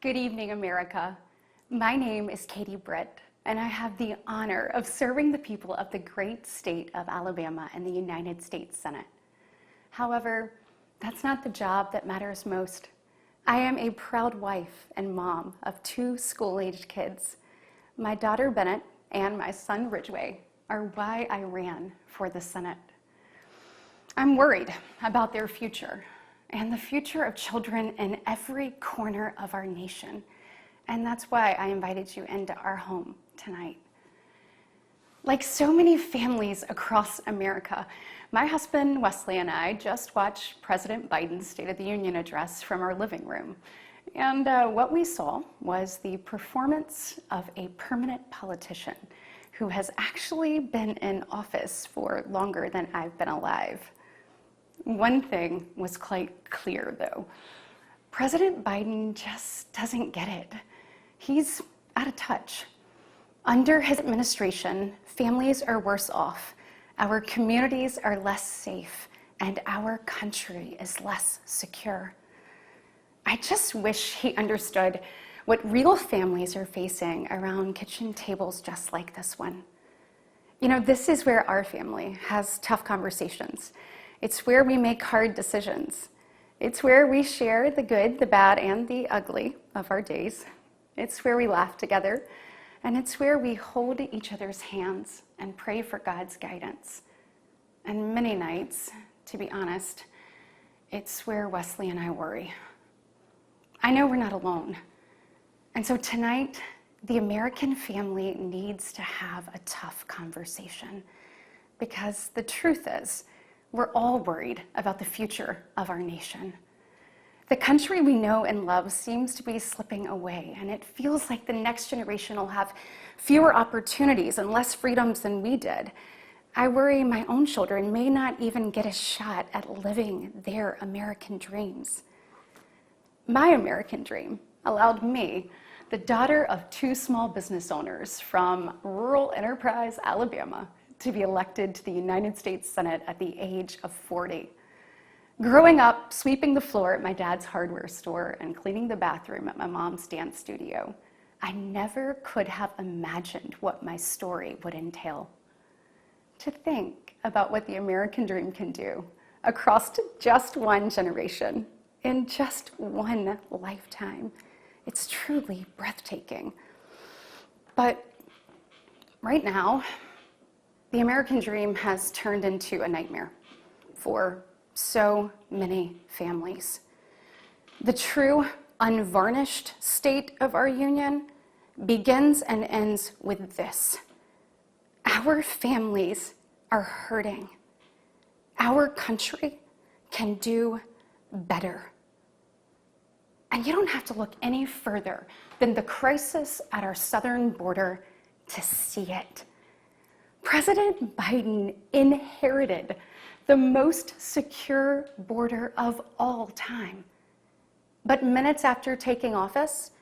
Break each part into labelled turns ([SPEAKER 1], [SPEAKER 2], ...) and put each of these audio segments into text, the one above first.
[SPEAKER 1] Good evening, America. My name is Britt, and I have the honor of serving the people of the great state of Alabama in the United States Senate. However, that's not the job that matters most. I am a proud wife and mom of 2 school-aged kids. My daughter Bennett and my son Ridgway are why I ran for the Senate. I'm worried about their future and the future of children in every corner of our nation. And that's why I invited you into our home tonight. Like so many families across America, my husband Wesley and I just watched President Biden's State of the Union address from our living room. And what we saw was the performance of a permanent politician who has actually been in office for longer than I've been alive. One thing was quite clear, though. President Biden just doesn't get it. He's out of touch. Under his administration, families are worse off, our communities are less safe, and our country is less secure. I just wish he understood what real families are facing around kitchen tables just like this one. You know, this is where our family has tough conversations. It's where we make hard decisions. It's where we share the good, the bad, and the ugly of our days. It's where we laugh together, and it's where we hold each other's hands and pray for God's guidance. And many nights, to be honest, it's where Wesley and I worry. I know we're not alone. And so tonight, the American family needs to have a tough conversation, because the truth is, we're all worried about the future of our nation. The country we know and love seems to be slipping away, and it feels like the next generation will have fewer opportunities and less freedoms than we did. I worry my own children may not even get a shot at living their American dreams. My American dream allowed me, the daughter of 2 small business owners from rural Enterprise, Alabama, to be elected to the United States Senate at the age of 40. Growing up, sweeping the floor at my dad's hardware store and cleaning the bathroom at my mom's dance studio, I never could have imagined what my story would entail. To think about what the American dream can do across just one generation, in just one lifetime, it's truly breathtaking. But right now, the American dream has turned into a nightmare for so many families. The true, unvarnished state of our union begins and ends with this. Our families are hurting. Our country can do better. And you don't have to look any further than the crisis at our southern border to see it. President Biden inherited the most secure border of all time. But minutes after taking office,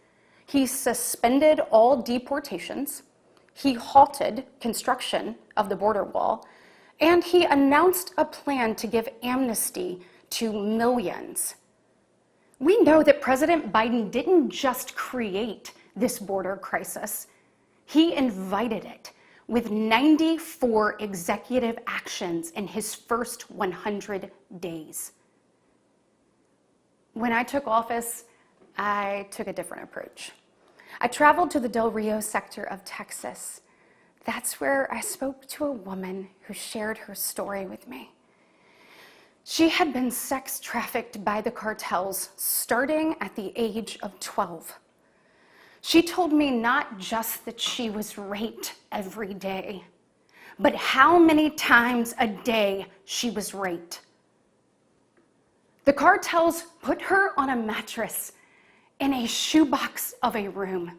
[SPEAKER 1] he suspended all deportations, he halted construction of the border wall, and he announced a plan to give amnesty to millions. We know that President Biden didn't just create this border crisis, he invited it with 94 executive actions in his first 100 days. When I took office, I took a different approach. I traveled to the Del Rio sector of Texas. That's where I spoke to a woman who shared her story with me. She had been sex trafficked by the cartels starting at the age of 12. She told me not just that she was raped every day, but how many times a day she was raped. The cartels put her on a mattress in a shoebox of a room,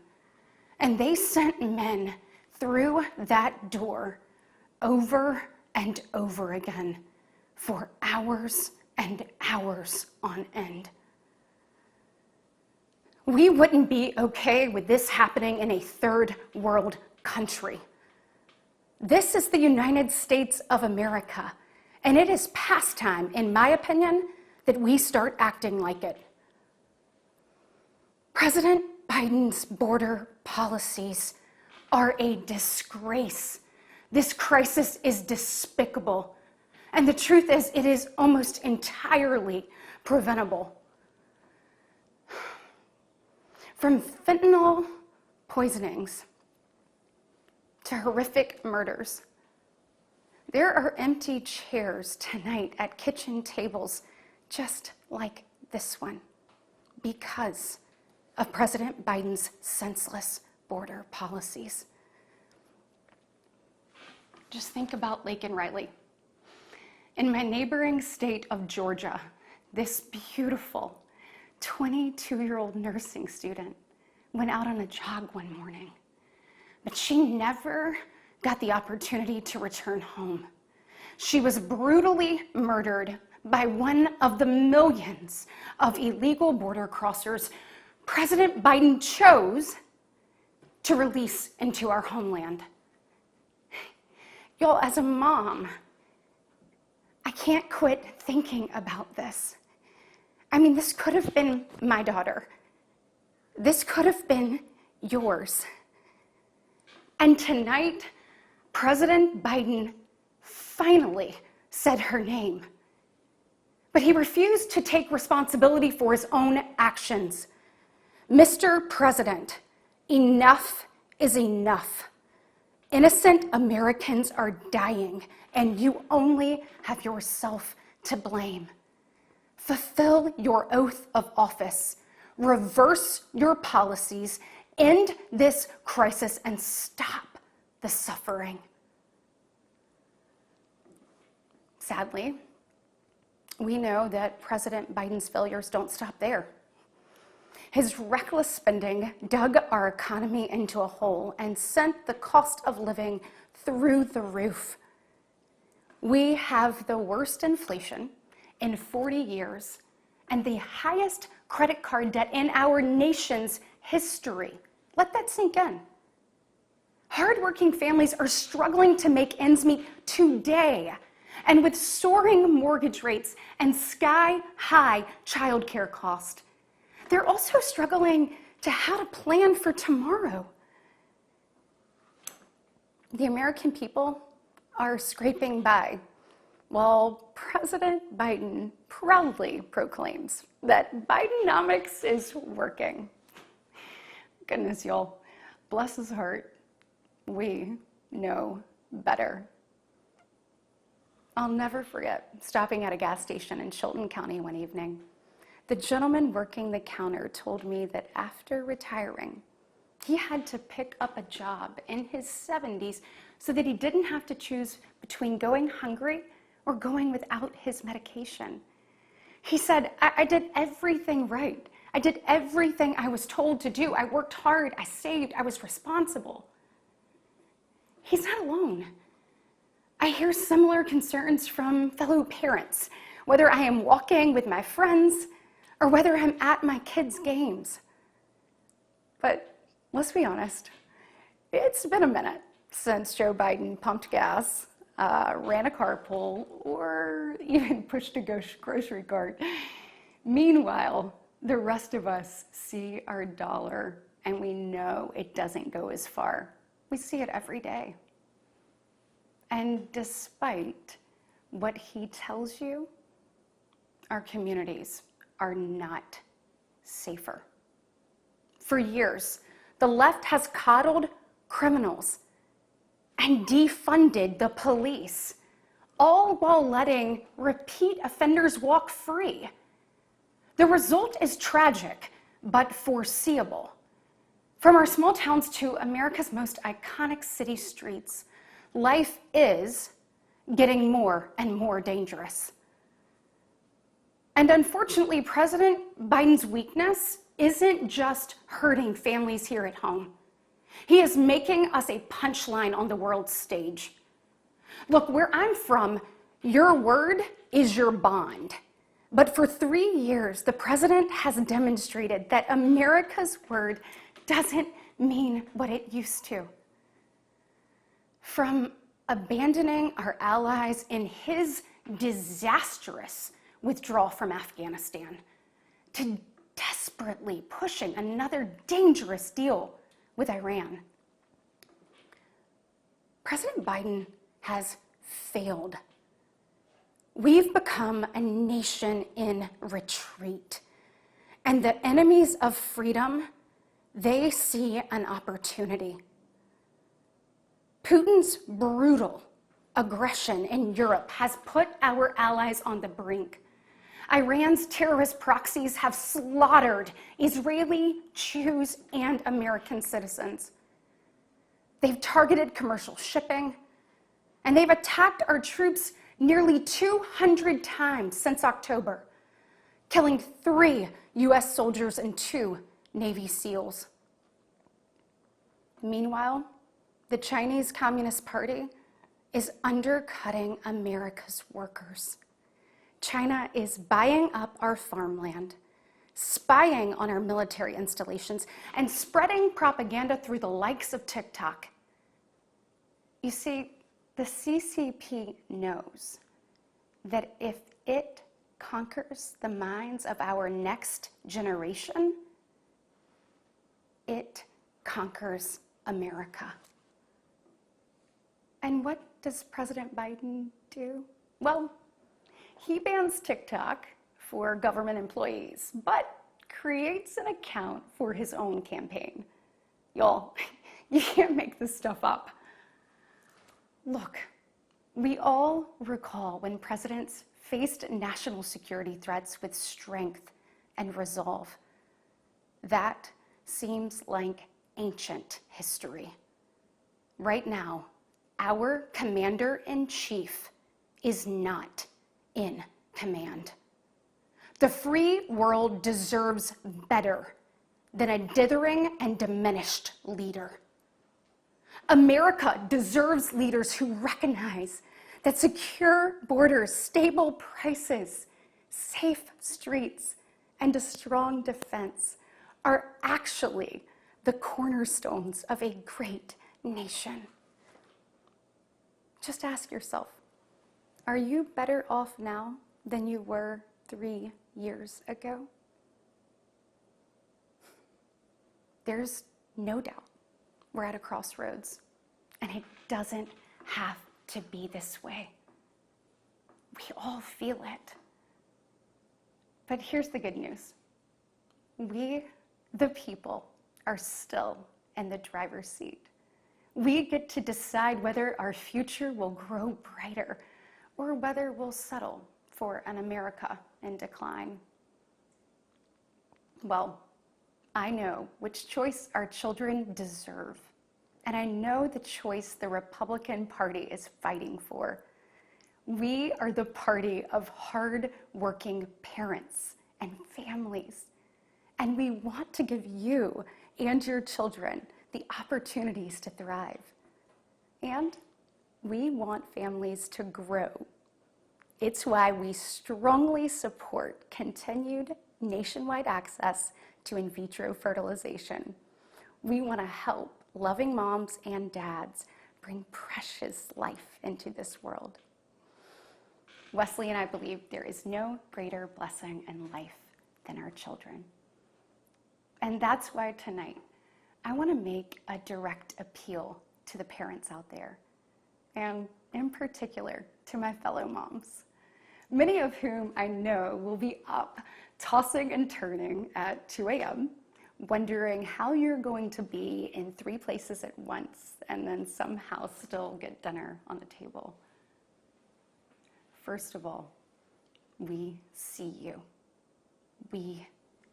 [SPEAKER 1] and they sent men through that door over and over again for hours and hours on end. We wouldn't be okay with this happening in a third world country. This is the United States of America, and it is past time, in my opinion, that we start acting like it. President Biden's border policies are a disgrace. This crisis is despicable. And the truth is, it is almost entirely preventable. From fentanyl poisonings to horrific murders, there are empty chairs tonight at kitchen tables just like this one because of President Biden's senseless border policies. Just think about Lake and Riley. In my neighboring state of Georgia, this beautiful 22-year-old nursing student went out on a jog one morning, but she never got the opportunity to return home. She was brutally murdered by one of the millions of illegal border crossers President Biden chose to release into our homeland. Y'all, as a mom, I can't quit thinking about this. I mean, this could have been my daughter. This could have been yours. And tonight, President Biden finally said her name. But he refused to take responsibility for his own actions. Mr. President, enough is enough. Innocent Americans are dying, and you only have yourself to blame. Fulfill your oath of office, reverse your policies, end this crisis, and stop the suffering. Sadly, we know that President Biden's failures don't stop there. His reckless spending dug our economy into a hole and sent the cost of living through the roof. We have the worst inflation in 40 years and the highest credit card debt in our nation's history. Let that sink in. Hardworking families are struggling to make ends meet today, and with soaring mortgage rates and sky-high childcare costs, they're also struggling to how to plan for tomorrow. The American people are scraping by, while President Biden proudly proclaims that Bidenomics is working. Goodness, y'all, bless his heart, we know better. I'll never forget stopping at a gas station in Chilton County one evening. The gentleman working the counter told me that after retiring, he had to pick up a job in his 70s so that he didn't have to choose between going hungry or going without his medication. He said, I did everything right. I did everything I was told to do. I worked hard, I saved, I was responsible. He's not alone. I hear similar concerns from fellow parents, whether I am walking with my friends or whether I'm at my kids' games. But let's be honest, it's been a minute since Joe Biden pumped gas, ran a carpool, or even pushed a grocery cart. Meanwhile, the rest of us see our dollar and we know it doesn't go as far. We see it every day. And despite what he tells you, our communities are not safer. For years, the left has coddled criminals and defunded the police, all while letting repeat offenders walk free. The result is tragic, but foreseeable. From our small towns to America's most iconic city streets, life is getting more and more dangerous. And unfortunately, President Biden's weakness isn't just hurting families here at home. He is making us a punchline on the world stage. Look, where I'm from, your word is your bond. But for 3 years, the president has demonstrated that America's word doesn't mean what it used to. From abandoning our allies in his disastrous withdrawal from Afghanistan, to desperately pushing another dangerous deal with Iran. President Biden has failed. We've become a nation in retreat, and the enemies of freedom, they see an opportunity. Putin's brutal aggression in Europe has put our allies on the brink. Iran's terrorist proxies have slaughtered Israeli, Jews, and American citizens. They've targeted commercial shipping, and they've attacked our troops nearly 200 times since October, killing 3 US soldiers and 2 Navy SEALs. Meanwhile, the Chinese Communist Party is undercutting America's workers. China is buying up our farmland, spying on our military installations, and spreading propaganda through the likes of TikTok. You see, the CCP knows that if it conquers the minds of our next generation, it conquers America. And what does President Biden do? Well, he bans TikTok for government employees, but creates an account for his own campaign. Y'all, you can't make this stuff up. Look, we all recall when presidents faced national security threats with strength and resolve. That seems like ancient history. Right now, our commander-in-chief is not in command. The free world deserves better than a dithering and diminished leader. America deserves leaders who recognize that secure borders, stable prices, safe streets, and a strong defense are actually the cornerstones of a great nation. Just ask yourself, are you better off now than you were 3 years ago? There's no doubt we're at a crossroads, and it doesn't have to be this way. We all feel it. But here's the good news. We, the people, are still in the driver's seat. We get to decide whether our future will grow brighter or whether we'll settle for an America in decline. Well, I know which choice our children deserve, and I know the choice the Republican Party is fighting for. We are the party of hard-working parents and families, and we want to give you and your children the opportunities to thrive. And we want families to grow. It's why we strongly support continued nationwide access to in vitro fertilization. We want to help loving moms and dads bring precious life into this world. Wesley and I believe there is no greater blessing in life than our children. And that's why tonight, I want to make a direct appeal to the parents out there, and in particular to my fellow moms, many of whom I know will be up tossing and turning at 2 a.m., wondering how you're going to be in 3 places at once and then somehow still get dinner on the table. First of all, we see you, we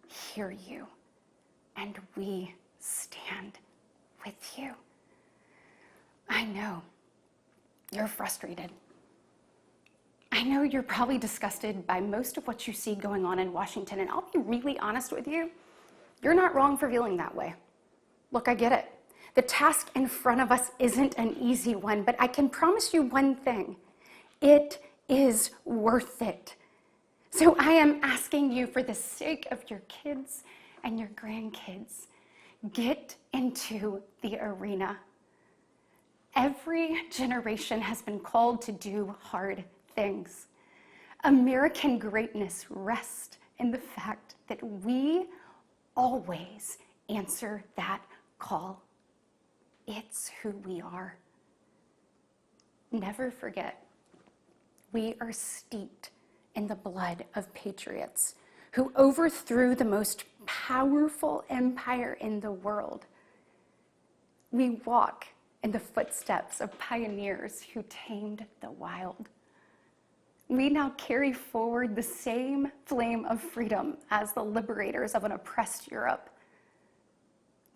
[SPEAKER 1] hear you, and we stand with you. I know you're frustrated. I know you're probably disgusted by most of what you see going on in Washington, and I'll be really honest with you, you're not wrong for feeling that way. Look, I get it. The task in front of us isn't an easy one, but I can promise you one thing. It is worth it. So I am asking you, for the sake of your kids and your grandkids, get into the arena. Every generation has been called to do hard things. American greatness rests in the fact that we always answer that call. It's who we are. Never forget, we are steeped in the blood of patriots who overthrew the most powerful empire in the world. We walk in the footsteps of pioneers who tamed the wild. We now carry forward the same flame of freedom as the liberators of an oppressed Europe.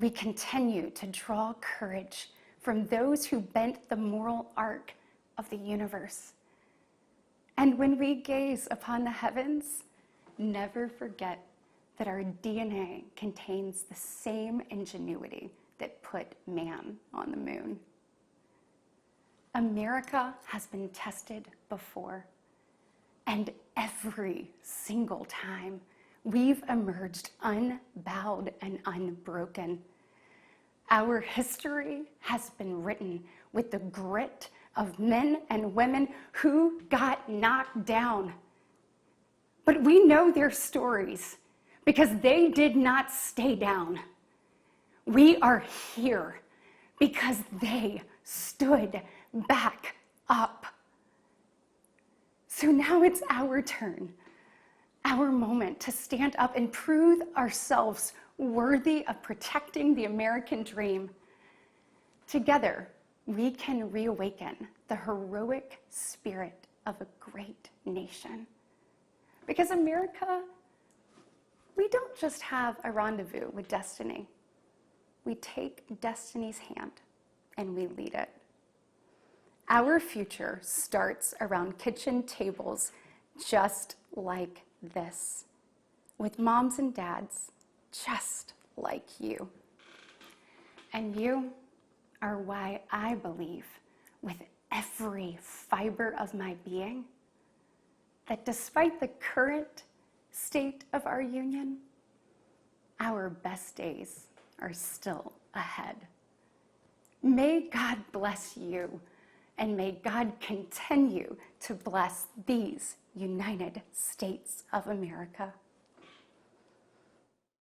[SPEAKER 1] We continue to draw courage from those who bent the moral arc of the universe. And when we gaze upon the heavens, never forget that our DNA contains the same ingenuity that put man on the moon. America has been tested before, and every single time we've emerged unbowed and unbroken. Our history has been written with the grit of men and women who got knocked down. But we know their stories because they did not stay down. We are here because they stood back up. So now it's our turn, our moment to stand up and prove ourselves worthy of protecting the American dream. Together, we can reawaken the heroic spirit of a great nation. Because America, we don't just have a rendezvous with destiny. We take destiny's hand and we lead it. Our future starts around kitchen tables just like this, with moms and dads just like you. And you are why I believe with every fiber of my being that despite the current state of our union, our best days are still ahead. May God bless you, and may God continue to bless these United States of America.